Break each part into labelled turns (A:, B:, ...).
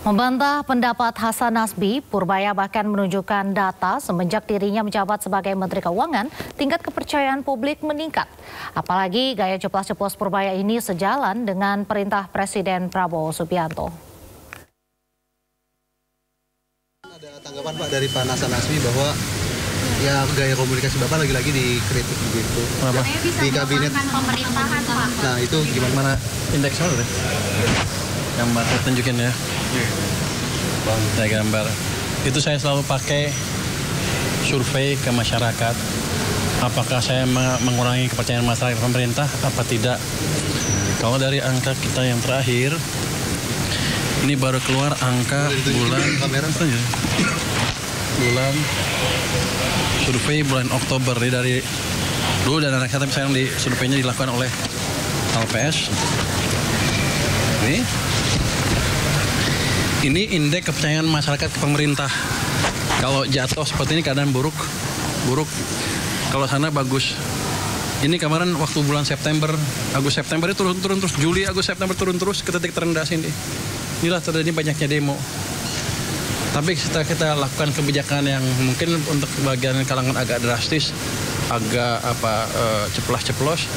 A: Membantah pendapat Hasan Nasbi, Purbaya bahkan menunjukkan data semenjak dirinya menjabat sebagai Menteri Keuangan, tingkat kepercayaan publik meningkat. Apalagi gaya ceplas-ceplos Purbaya ini sejalan dengan perintah Presiden Prabowo Subianto.
B: Ada tanggapan Pak dari Pak Hasan Nasbi bahwa ya gaya komunikasi Bapak lagi-lagi dikritik begitu.
C: Kenapa?
B: Di kabinet
D: pemerintahan Pak.
B: Nah itu gimana?
C: Mana indeksnya deh? Gambar saya tunjukin ya. Saya gambar. Itu saya selalu pakai survei ke masyarakat. Apakah saya mengurangi kepercayaan masyarakat pemerintah apa tidak? Kalau dari angka kita yang terakhir, ini baru keluar angka bulan survei bulan Oktober dari dulu dan anak saya, tapi sekarang di surveinya dilakukan oleh LPS. Ini indeks kepercayaan masyarakat ke pemerintah. Kalau jatuh seperti ini keadaan buruk. Kalau sana bagus. Ini kemarin waktu bulan September, Agustus September itu turun terus, Juli, Agustus September turun terus ke titik terendah sini. Inilah terjadi banyaknya demo. Tapi setelah kita lakukan kebijakan yang mungkin untuk bagian kalangan agak drastis, agak ceplas-ceplos,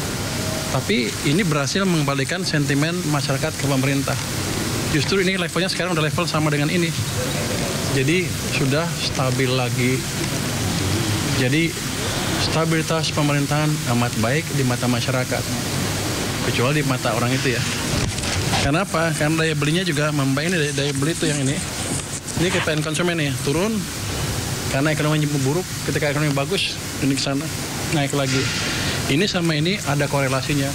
C: tapi ini berhasil mengembalikan sentimen masyarakat ke pemerintah. Justru ini levelnya sekarang udah level sama dengan ini. Jadi sudah stabil lagi. Jadi stabilitas pemerintahan amat baik di mata masyarakat. Kecuali di mata orang itu ya. Kenapa? Karena daya belinya juga membaik. Ini daya beli itu yang ini. Ini KPN konsumen nih turun karena ekonomi buruk. Ketika ekonomi bagus, ini ke sana naik lagi. Ini sama ini ada korelasinya.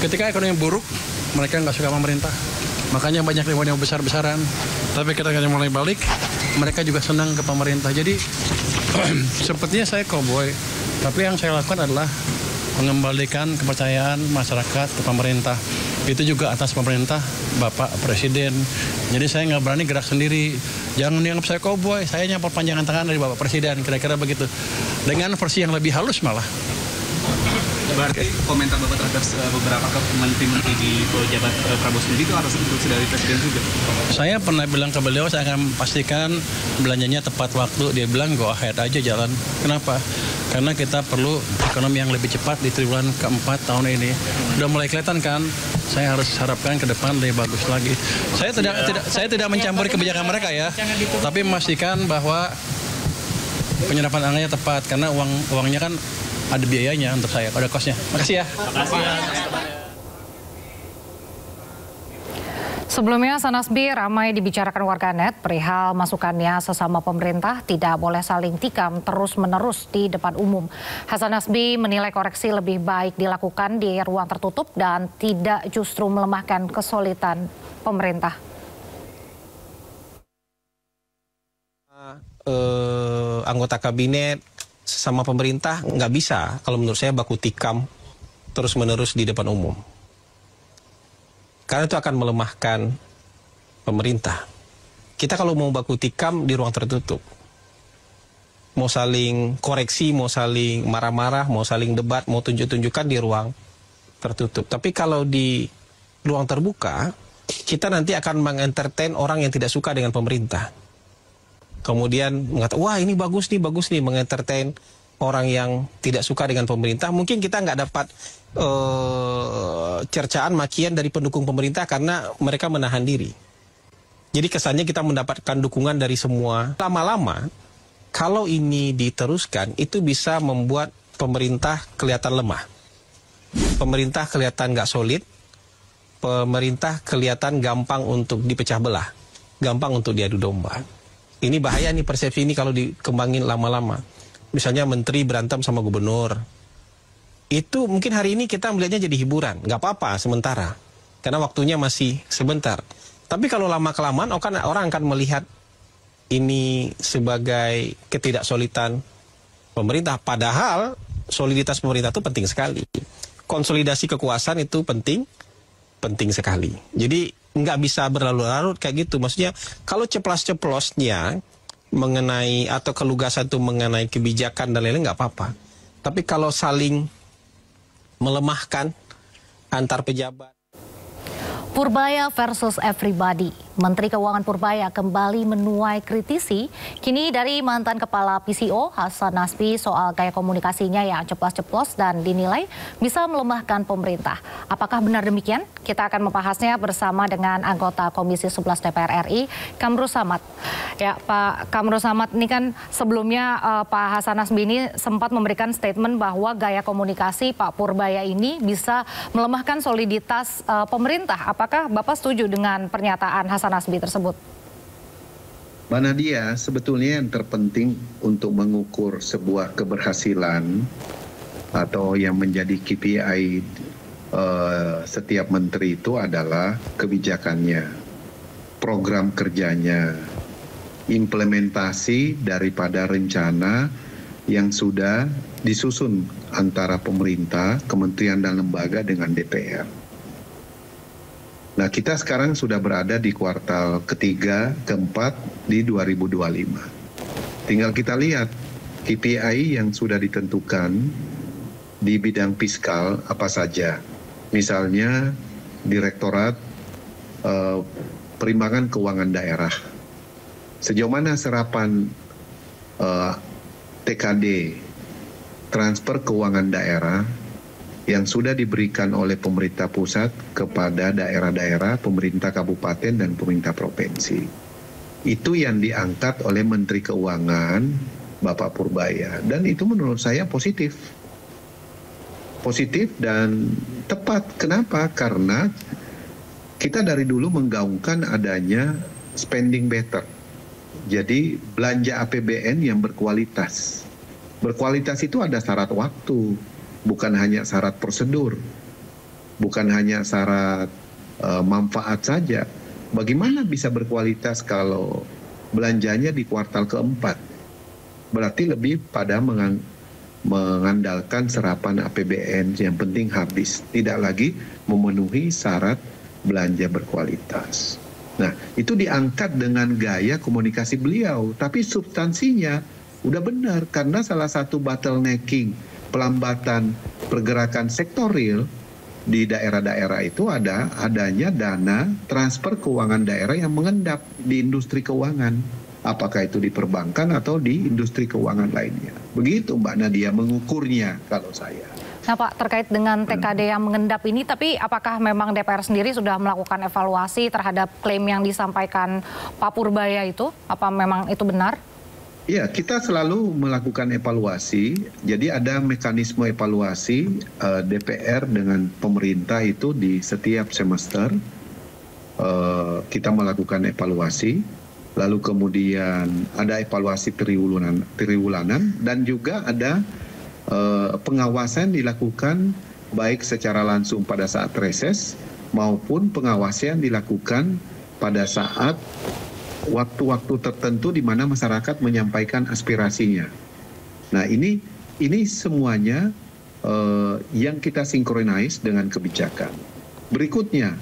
C: Ketika ekonomi buruk, mereka nggak suka pemerintah. Makanya banyak demo yang besar-besaran. Tapi ketika mulai balik, mereka juga senang ke pemerintah. Jadi sepertinya saya cowboy. Tapi yang saya lakukan adalah mengembalikan kepercayaan masyarakat ke pemerintah. Itu juga atas pemerintah Bapak Presiden. Jadi saya nggak berani gerak sendiri. Jangan dianggap saya cowboy. Saya hanya perpanjangan tangan dari Bapak Presiden. Kira-kira begitu. Dengan versi yang lebih halus malah.
E: Berarti komentar Bapak terhadap beberapa menteri-menteri di jabat Prabowo sendiri itu harus instruksi dari Presiden juga?
C: Saya pernah bilang ke beliau, saya akan pastikan belanjanya tepat waktu. Dia bilang go ahead aja jalan. Kenapa? Karena kita perlu ekonomi yang lebih cepat di triwulan keempat tahun ini. Udah mulai kelihatan kan? Saya harus harapkan ke depan lebih bagus lagi. Saya tidak mencampuri kebijakan mereka ya. Tapi memastikan bahwa penyerapan anggarannya tepat. Karena uangnya kan ada biayanya untuk saya, ada kosnya. Makasih ya.
E: Makasih ya.
A: Sebelumnya, Hasan Nasbi ramai dibicarakan warganet perihal masukannya sesama pemerintah tidak boleh saling tikam terus-menerus di depan umum. Hasan Nasbi menilai koreksi lebih baik dilakukan di ruang tertutup dan tidak justru melemahkan kesolidan pemerintah.
F: Anggota kabinet sesama pemerintah nggak bisa, kalau menurut saya, baku tikam terus-menerus di depan umum. Karena itu akan melemahkan pemerintah. Kita kalau mau baku tikam di ruang tertutup, mau saling koreksi, mau saling marah-marah, mau saling debat, mau tunjuk-tunjukkan di ruang tertutup. Tapi kalau di ruang terbuka, kita nanti akan mengentertain orang yang tidak suka dengan pemerintah. Kemudian mengatakan, wah ini bagus nih, mengentertain orang yang tidak suka dengan pemerintah. Mungkin kita nggak dapat cercaan, makian dari pendukung pemerintah karena mereka menahan diri. Jadi kesannya kita mendapatkan dukungan dari semua. Lama-lama, kalau ini diteruskan, itu bisa membuat pemerintah kelihatan lemah. Pemerintah kelihatan nggak solid, pemerintah kelihatan gampang untuk dipecah belah, gampang untuk diadu domba. Ini bahaya nih persepsi ini kalau dikembangin lama-lama. Misalnya menteri berantem sama gubernur. Itu mungkin hari ini kita melihatnya jadi hiburan. Nggak apa-apa sementara. Karena waktunya masih sebentar. Tapi kalau lama-kelamaan orang akan melihat ini sebagai ketidaksolidan pemerintah. Padahal soliditas pemerintah itu penting sekali. Konsolidasi kekuasaan itu penting sekali. Jadi nggak bisa berlarut-larut kayak gitu. Maksudnya kalau ceplas-ceplosnya mengenai atau kelugasan itu mengenai kebijakan dan lain-lain nggak apa-apa. Tapi kalau saling melemahkan antar pejabat.
A: Purbaya versus everybody. Menteri Keuangan Purbaya kembali menuai kritisi kini dari mantan Kepala PCO Hasan Nasbi soal gaya komunikasinya yang ceplas-ceplos dan dinilai bisa melemahkan pemerintah. Apakah benar demikian? Kita akan membahasnya bersama dengan anggota Komisi 11 DPR RI, Kamru Samad. Ya, Pak Kamru Samad, ini kan sebelumnya Pak Hasan Nasbi ini sempat memberikan statement bahwa gaya komunikasi Pak Purbaya ini bisa melemahkan soliditas pemerintah. Apakah Bapak setuju dengan pernyataan Hasan Nasbi tersebut?
D: Mbak Nadia, sebetulnya yang terpenting untuk mengukur sebuah keberhasilan atau yang menjadi KPI setiap menteri itu adalah kebijakannya, program kerjanya, implementasi daripada rencana yang sudah disusun antara pemerintah, kementerian dan lembaga dengan DPR. Nah, kita sekarang sudah berada di kuartal ketiga, keempat di 2025. Tinggal kita lihat KPI yang sudah ditentukan di bidang fiskal apa saja. Misalnya Direktorat Perimbangan Keuangan Daerah. Sejauh mana serapan TKD, transfer keuangan daerah, yang sudah diberikan oleh pemerintah pusat kepada daerah-daerah, pemerintah kabupaten, dan pemerintah provinsi. Itu yang diangkat oleh Menteri Keuangan, Bapak Purbaya. Dan itu menurut saya positif. Positif dan tepat. Kenapa? Karena kita dari dulu menggaungkan adanya spending better. Jadi belanja APBN yang berkualitas. Berkualitas itu ada syarat waktu. Bukan hanya syarat prosedur, bukan hanya syarat manfaat saja. Bagaimana bisa berkualitas kalau belanjanya di kuartal keempat? Berarti lebih pada mengandalkan serapan APBN yang penting habis. Tidak lagi memenuhi syarat belanja berkualitas. Nah, itu diangkat dengan gaya komunikasi beliau. Tapi substansinya udah benar karena salah satu bottlenecking, pelambatan pergerakan sektor real di daerah-daerah itu adanya dana transfer keuangan daerah yang mengendap di industri keuangan. Apakah itu di perbankan atau di industri keuangan lainnya. Begitu Mbak Nadia mengukurnya kalau saya.
A: Nah Pak, terkait dengan TKD yang mengendap ini, tapi apakah memang DPR sendiri sudah melakukan evaluasi terhadap klaim yang disampaikan Pak Purbaya itu? Apa memang itu benar?
D: Ya, kita selalu melakukan evaluasi. Jadi ada mekanisme evaluasi DPR dengan pemerintah itu di setiap semester. Kita melakukan evaluasi. Lalu kemudian ada evaluasi triwulanan dan juga ada pengawasan dilakukan baik secara langsung pada saat reses maupun pengawasan dilakukan pada saat waktu-waktu tertentu di mana masyarakat menyampaikan aspirasinya. Nah, ini semuanya yang kita sinkronize dengan kebijakan. Berikutnya,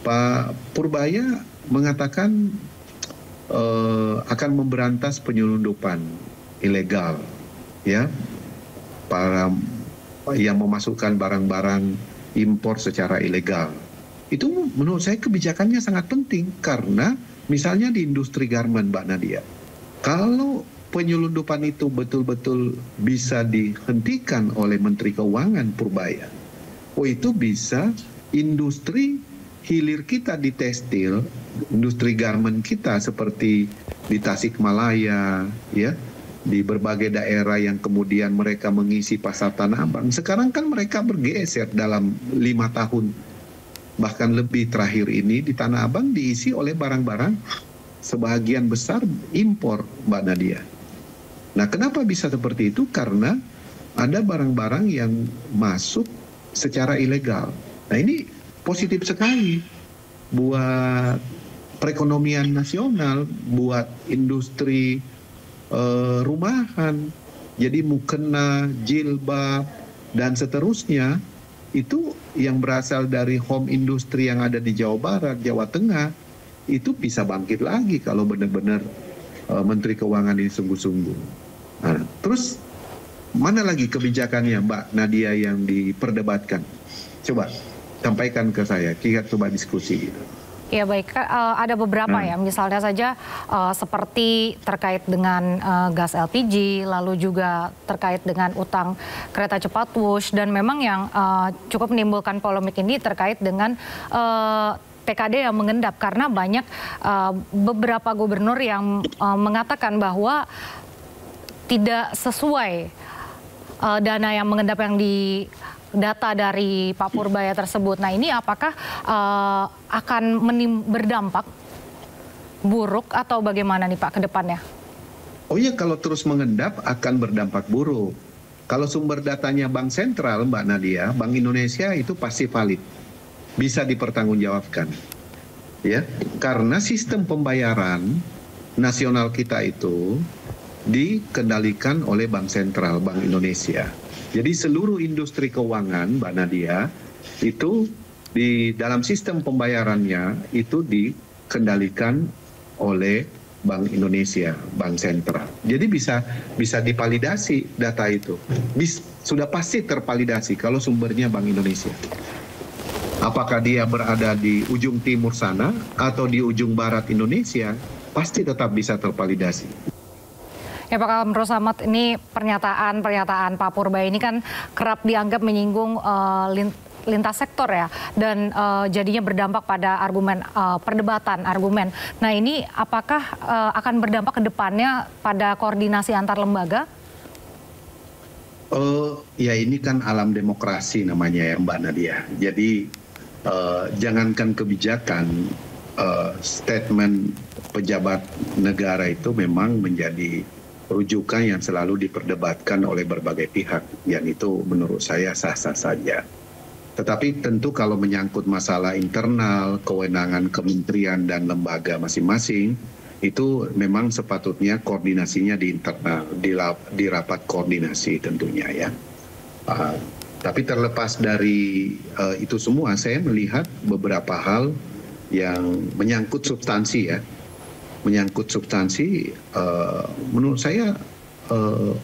D: Pak Purbaya mengatakan akan memberantas penyelundupan ilegal, ya, para yang memasukkan barang-barang impor secara ilegal. Itu menurut saya kebijakannya sangat penting karena misalnya di industri garmen, Mbak Nadia, kalau penyelundupan itu betul-betul bisa dihentikan oleh Menteri Keuangan Purbaya, itu bisa industri hilir kita di tekstil, industri garmen kita seperti di Tasikmalaya, ya, di berbagai daerah yang kemudian mereka mengisi pasar Tanah Abang. Sekarang kan mereka bergeser dalam 5 tahun. Bahkan lebih terakhir ini di Tanah Abang diisi oleh barang-barang sebagian besar impor, Mbak Nadia. Nah, kenapa bisa seperti itu? Karena ada barang-barang yang masuk secara ilegal. Nah, ini positif sekali buat perekonomian nasional, buat industri rumahan. Jadi mukena, jilbab, dan seterusnya. Itu yang berasal dari home industry yang ada di Jawa Barat, Jawa Tengah, itu bisa bangkit lagi kalau benar-benar Menteri Keuangan ini sungguh-sungguh. Nah, terus mana lagi kebijakannya Mbak Nadia yang diperdebatkan? Coba sampaikan ke saya, kita coba diskusi gitu.
A: Ya baik, ada beberapa ya, misalnya saja seperti terkait dengan gas LPG, lalu juga terkait dengan utang kereta cepat Wush, dan memang yang cukup menimbulkan polemik ini terkait dengan TKD yang mengendap, karena banyak beberapa gubernur yang mengatakan bahwa tidak sesuai dana yang mengendap yang di data dari Pak Purbaya tersebut. Nah ini apakah akan berdampak buruk atau bagaimana nih Pak ke depannya?
D: Oh iya, kalau terus mengendap akan berdampak buruk. Kalau sumber datanya Bank Sentral, Mbak Nadia, Bank Indonesia itu pasti valid, bisa dipertanggungjawabkan. Ya, karena sistem pembayaran nasional kita itu dikendalikan oleh Bank Sentral, Bank Indonesia. Jadi seluruh industri keuangan, Mbak Nadia, itu di dalam sistem pembayarannya itu dikendalikan oleh Bank Indonesia, Bank Sentral. Jadi bisa divalidasi data itu. Sudah pasti tervalidasi kalau sumbernya Bank Indonesia. Apakah dia berada di ujung timur sana atau di ujung barat Indonesia, pasti tetap bisa tervalidasi.
A: Ya Pak Kamru Samad, ini pernyataan Pak Purbaya ini kan kerap dianggap menyinggung lintas sektor ya, dan jadinya berdampak pada argumen perdebatan argumen. Nah ini apakah akan berdampak ke depannya pada koordinasi antar lembaga?
D: Ya ini kan alam demokrasi namanya ya Mbak Nadia. Jadi jangankan kebijakan, statement pejabat negara itu memang menjadi rujukan yang selalu diperdebatkan oleh berbagai pihak, yang itu menurut saya sah-sah saja. Tetapi tentu kalau menyangkut masalah internal, kewenangan kementerian dan lembaga masing-masing, itu memang sepatutnya koordinasinya di internal, di rapat koordinasi tentunya ya. Tapi terlepas dari itu semua, saya melihat beberapa hal yang menyangkut substansi ya. Menyangkut substansi, menurut saya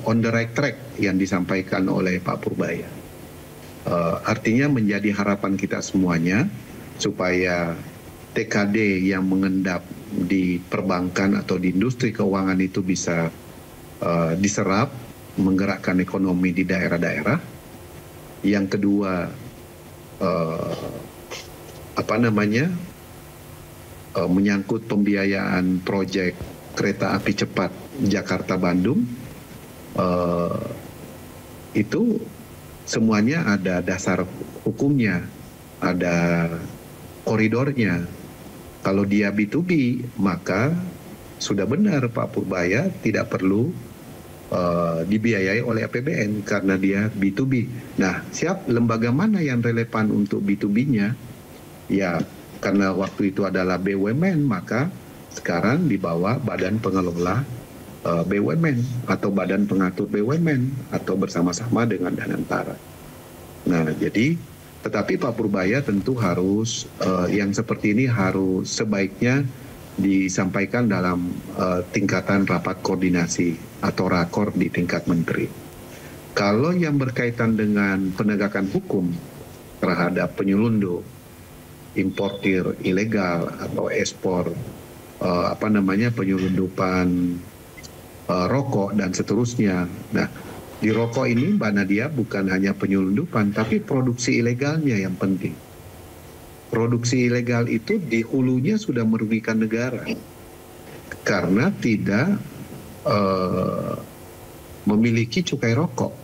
D: on the right track yang disampaikan oleh Pak Purbaya. Artinya menjadi harapan kita semuanya supaya TKD yang mengendap di perbankan atau di industri keuangan itu bisa diserap, menggerakkan ekonomi di daerah-daerah. Yang kedua, menyangkut pembiayaan proyek kereta api cepat Jakarta-Bandung, itu semuanya ada dasar hukumnya, ada koridornya. Kalau dia B2B, maka sudah benar Pak Purbaya tidak perlu dibiayai oleh APBN karena dia B2B. Nah, lembaga mana yang relevan untuk B2B-nya? Ya, karena waktu itu adalah BUMN, maka sekarang dibawa Badan Pengelola BUMN atau Badan Pengatur BUMN atau bersama-sama dengan Danantara. Nah, jadi tetapi Pak Purbaya tentu harus yang seperti ini harus sebaiknya disampaikan dalam tingkatan rapat koordinasi atau rakor di tingkat menteri. Kalau yang berkaitan dengan penegakan hukum terhadap penyelundup, importir ilegal atau ekspor penyelundupan rokok dan seterusnya. Nah, di rokok ini Mbak Nadia bukan hanya penyelundupan, tapi produksi ilegalnya yang penting. Produksi ilegal itu di hulunya sudah merugikan negara karena tidak memiliki cukai rokok.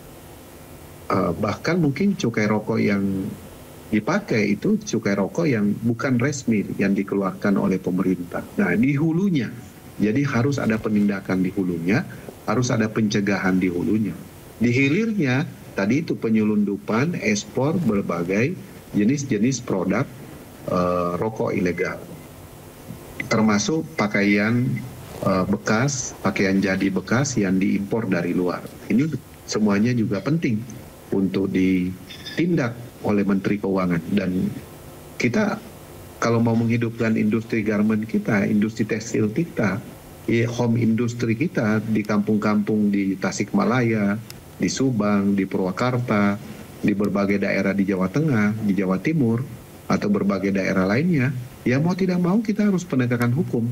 D: Bahkan mungkin cukai rokok yang dipakai itu cukai rokok yang bukan resmi yang dikeluarkan oleh pemerintah. Nah, di hulunya. Jadi harus ada penindakan di hulunya, harus ada pencegahan di hulunya. Di hilirnya, tadi itu penyelundupan, ekspor berbagai jenis-jenis produk rokok ilegal. Termasuk pakaian bekas, pakaian jadi bekas yang diimpor dari luar. Ini semuanya juga penting untuk ditindak oleh Menteri Keuangan. Dan kita kalau mau menghidupkan industri garment kita, industri tekstil kita, home industri kita di kampung-kampung di Tasikmalaya, di Subang, di Purwakarta, di berbagai daerah di Jawa Tengah, di Jawa Timur, atau berbagai daerah lainnya, ya mau tidak mau kita harus penegakan hukum.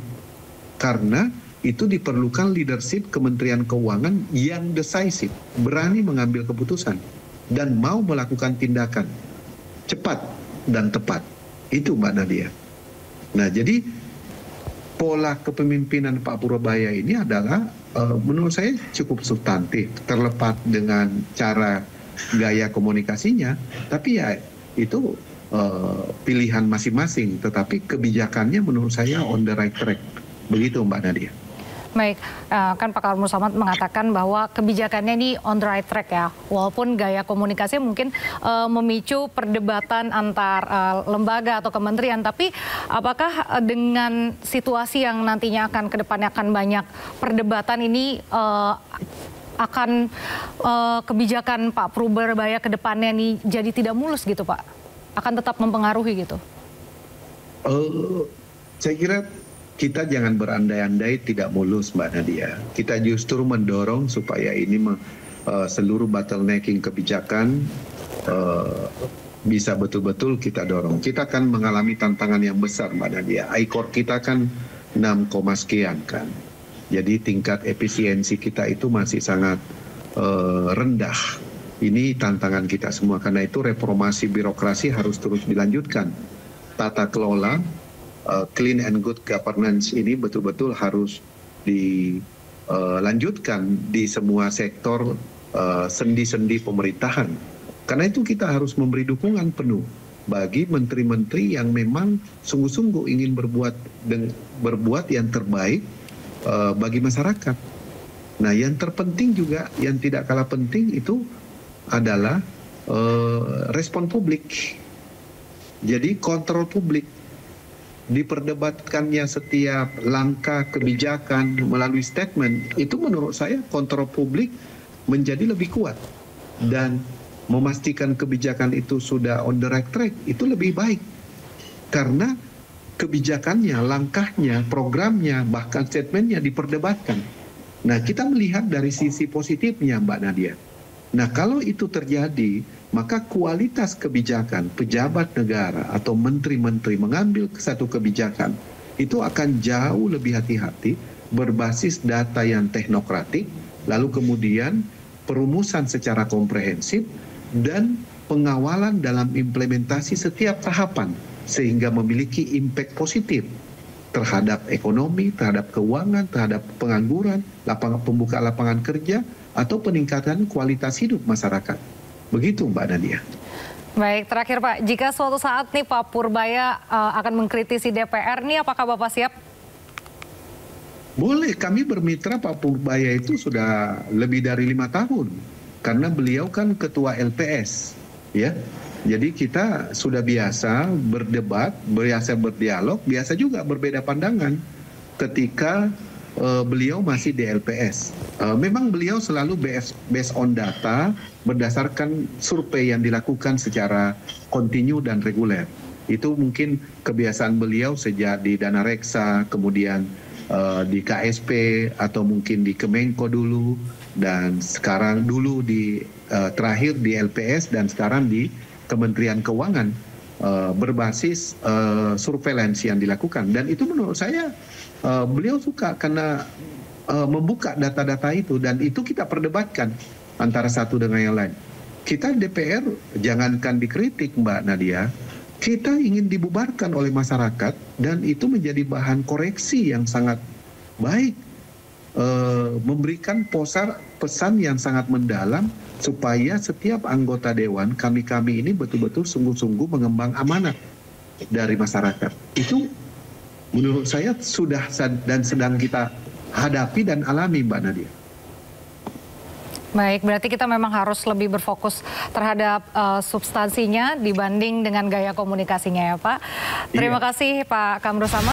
D: Karena itu diperlukan leadership Kementerian Keuangan yang decisive, berani mengambil keputusan, dan mau melakukan tindakan cepat dan tepat. Itu Mbak Nadia. Nah, jadi pola kepemimpinan Pak Purbaya ini adalah menurut saya cukup substantif, terlepas dengan cara gaya komunikasinya, tapi ya itu pilihan masing-masing, tetapi kebijakannya menurut saya on the right track. Begitu Mbak Nadia.
A: Baik, kan Pak Kamru Samad mengatakan bahwa kebijakannya ini on the right track ya, walaupun gaya komunikasi mungkin memicu perdebatan antar lembaga atau kementerian, tapi apakah dengan situasi yang nantinya akan ke depannya akan banyak perdebatan ini akan kebijakan Pak Purbaya ke depannya ini jadi tidak mulus gitu Pak? Akan tetap mempengaruhi gitu?
D: Saya kira kita jangan berandai-andai tidak mulus Mbak Nadia. Kita justru mendorong supaya ini seluruh bottlenecking kebijakan bisa betul-betul kita dorong. Kita akan mengalami tantangan yang besar Mbak Nadia. ICOR kita kan 6, sekian kan. Jadi tingkat efisiensi kita itu masih sangat rendah. Ini tantangan kita semua. Karena itu reformasi birokrasi harus terus dilanjutkan. Tata kelola clean and good governance ini betul-betul harus dilanjutkan di semua sektor sendi-sendi pemerintahan. Karena itu kita harus memberi dukungan penuh bagi menteri-menteri yang memang sungguh-sungguh ingin berbuat yang terbaik bagi masyarakat. Nah, yang terpenting juga, yang tidak kalah penting itu adalah respon publik. Jadi kontrol publik. Diperdebatkannya setiap langkah kebijakan melalui statement, itu menurut saya kontrol publik menjadi lebih kuat. Dan memastikan kebijakan itu sudah on the right track, itu lebih baik. Karena kebijakannya, langkahnya, programnya, bahkan statementnya diperdebatkan. Nah, kita melihat dari sisi positifnya Mbak Nadia. Nah, kalau itu terjadi, maka kualitas kebijakan pejabat negara atau menteri-menteri mengambil satu kebijakan itu akan jauh lebih hati-hati, berbasis data yang teknokratik, lalu kemudian perumusan secara komprehensif dan pengawalan dalam implementasi setiap tahapan sehingga memiliki impact positif terhadap ekonomi, terhadap keuangan, terhadap pengangguran, pembuka lapangan kerja, atau peningkatan kualitas hidup masyarakat. Begitu Mbak Nadia.
A: Baik, terakhir Pak, jika suatu saat nih Pak Purbaya akan mengkritisi DPR, nih apakah Bapak siap?
D: Boleh, kami bermitra Pak Purbaya itu sudah lebih dari 5 tahun. Karena beliau kan ketua LPS, ya. Jadi kita sudah biasa berdebat, biasa berdialog, biasa juga berbeda pandangan ketika beliau masih di LPS. Memang beliau selalu based on data berdasarkan survei yang dilakukan secara kontinu dan reguler. Itu mungkin kebiasaan beliau sejak di Dana Reksa, kemudian di KSP, atau mungkin di Kemenko dulu, dan sekarang dulu terakhir di LPS, dan sekarang di Kementerian Keuangan, berbasis surveillance yang dilakukan. Dan itu menurut saya beliau suka karena membuka data-data itu, dan itu kita perdebatkan antara satu dengan yang lain. Kita DPR jangankan dikritik Mbak Nadia, kita ingin dibubarkan oleh masyarakat, dan itu menjadi bahan koreksi yang sangat baik, memberikan pesan yang sangat mendalam supaya setiap anggota dewan kami ini betul-betul sungguh-sungguh mengembang amanat dari masyarakat. Itu menurut saya sudah dan sedang kita hadapi dan alami Mbak Nadia.
A: Baik, berarti kita memang harus lebih berfokus terhadap substansinya dibanding dengan gaya komunikasinya ya Pak. Terima kasih Pak Kamru Samad.